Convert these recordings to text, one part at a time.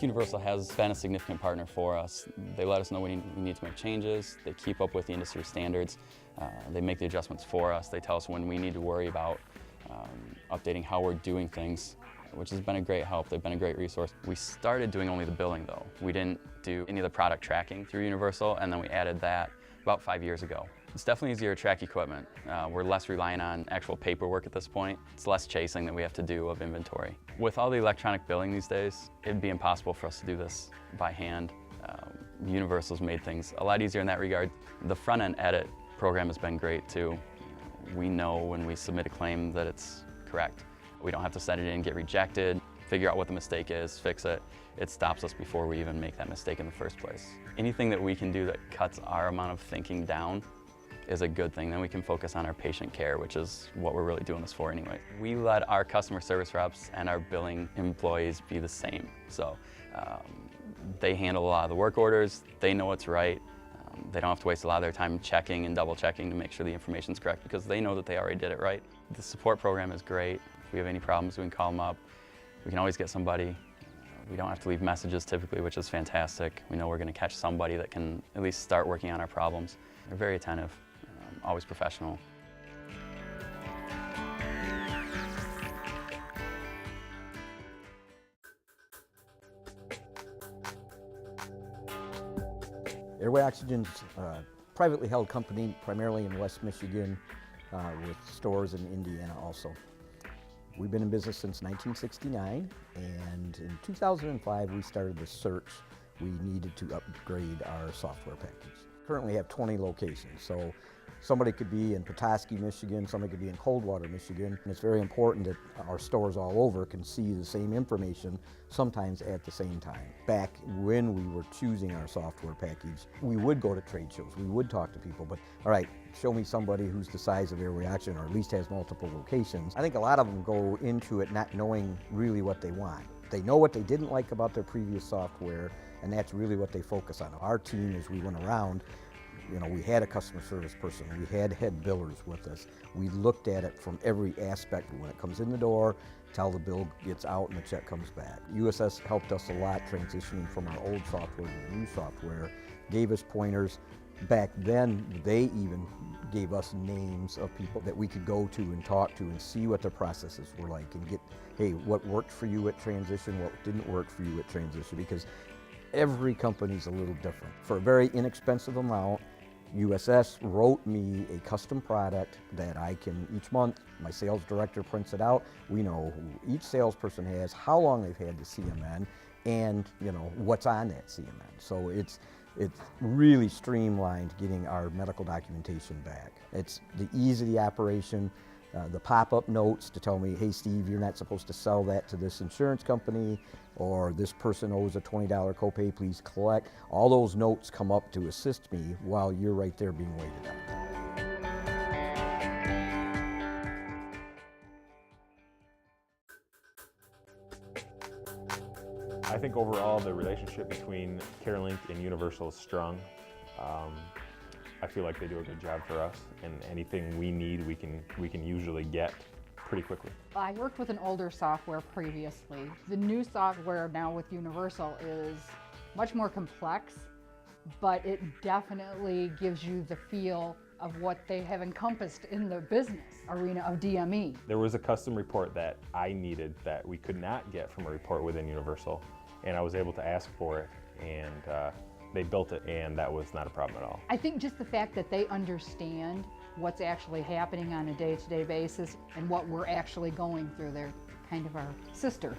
Universal has been a significant partner for us. They let us know when we need to make changes. They keep up with the industry standards. They make the adjustments for us. They tell us when we need to worry about updating how we're doing things, which has been a great help. They've been a great resource. We started doing only the billing though. We didn't do any of the product tracking through Universal, and then we added that about 5 years ago. It's definitely easier to track equipment. We're less reliant on actual paperwork at this point. It's less chasing that we have to do of inventory. With all the electronic billing these days, it'd be impossible for us to do this by hand. Universal's made things a lot easier in that regard. The front-end edit program has been great too. We know when we submit a claim that it's correct. We don't have to send it in, get rejected, figure out what the mistake is, fix it. It stops us before we even make that mistake in the first place. Anything that we can do that cuts our amount of thinking down is a good thing. Then we can focus on our patient care, which is what we're really doing this for anyway. We let our customer service reps and our billing employees be the same. So they handle a lot of the work orders, they know what's right. They don't have to waste a lot of their time checking and double checking to make sure the information's correct because they know that they already did it right. The support program is great. If we have any problems, we can call them up. We can always get somebody. We don't have to leave messages typically, which is fantastic. We know we're going to catch somebody that can at least start working on our problems. They're very attentive, always professional. Airway Oxygen's a privately held company, primarily in West Michigan, with stores in Indiana also. We've been in business since 1969, and in 2005 we started the search. We needed to upgrade our software package. Currently have 20 locations, so somebody could be in Petoskey, Michigan, somebody could be in Coldwater, Michigan, and it's very important that our stores all over can see the same information, sometimes at the same time. Back when we were choosing our software package, we would go to trade shows, we would talk to people, but all right, show me somebody who's the size of Airway Oxygen or at least has multiple locations. I think a lot of them go into it not knowing really what they want. They know what they didn't like about their previous software, and that's really what they focus on. Our team, as we went around, we had a customer service person, we had head billers with us. We looked at it from every aspect. When it comes in the door, till the bill gets out and the check comes back. USS helped us a lot transitioning from our old software to the new software, gave us pointers. Back then, they even gave us names of people that we could go to and talk to and see what their processes were like and get, hey, what worked for you at transition, what didn't work for you at transition, because every company's a little different. For a very inexpensive amount, USS wrote me a custom product that I can, each month, my sales director prints it out. We know who each salesperson has, how long they've had the CMN, and what's on that CMN. So it's really streamlined getting our medical documentation back. It's the ease of the operation, the pop-up notes to tell me, hey Steve, you're not supposed to sell that to this insurance company, or this person owes a $20 copay, please collect. All those notes come up to assist me while you're right there being waited on. I think overall the relationship between CareLink and Universal is strong. I feel like they do a good job for us, and anything we need we can usually get pretty quickly. I worked with an older software previously. The new software now with Universal is much more complex, but it definitely gives you the feel of what they have encompassed in the business arena of DME. There was a custom report that I needed that we could not get from a report within Universal, and I was able to ask for it, and they built it, and that was not a problem at all. I think just the fact that they understand what's actually happening on a day-to-day basis and what we're actually going through, they're kind of our sister,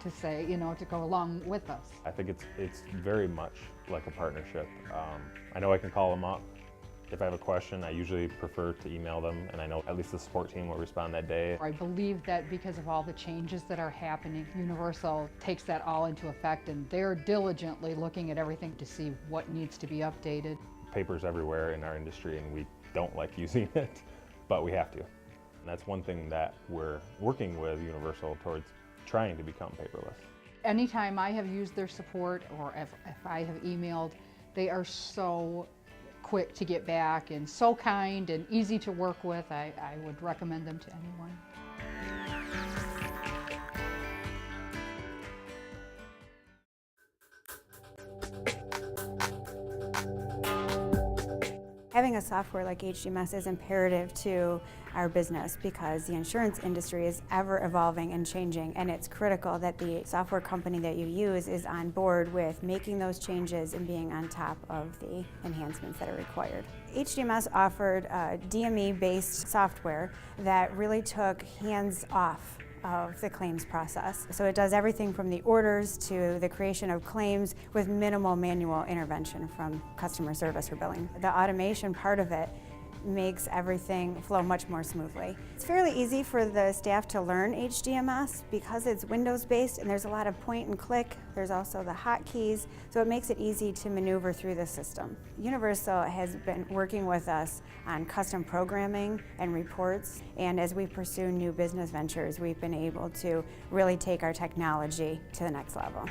to say, to go along with us. I think it's very much like a partnership. I know I can call them up. If I have a question, I usually prefer to email them, and I know at least the support team will respond that day. I believe that because of all the changes that are happening, Universal takes that all into effect, and they're diligently looking at everything to see what needs to be updated. Paper's everywhere in our industry, and we don't like using it, but we have to. And that's one thing that we're working with Universal towards trying to become paperless. Anytime I have used their support, or if I have emailed, they are so quick to get back and so kind and easy to work with. I would recommend them to anyone. Having a software like HDMS is imperative to our business because the insurance industry is ever evolving and changing, and it's critical that the software company that you use is on board with making those changes and being on top of the enhancements that are required. HDMS offered DME-based software that really took hands off of the claims process. So it does everything from the orders to the creation of claims with minimal manual intervention from customer service or billing. The automation part of it makes everything flow much more smoothly. It's fairly easy for the staff to learn HDMS because it's Windows-based and there's a lot of point and click. There's also the hotkeys, so it makes it easy to maneuver through the system. Universal has been working with us on custom programming and reports, and as we pursue new business ventures, we've been able to really take our technology to the next level.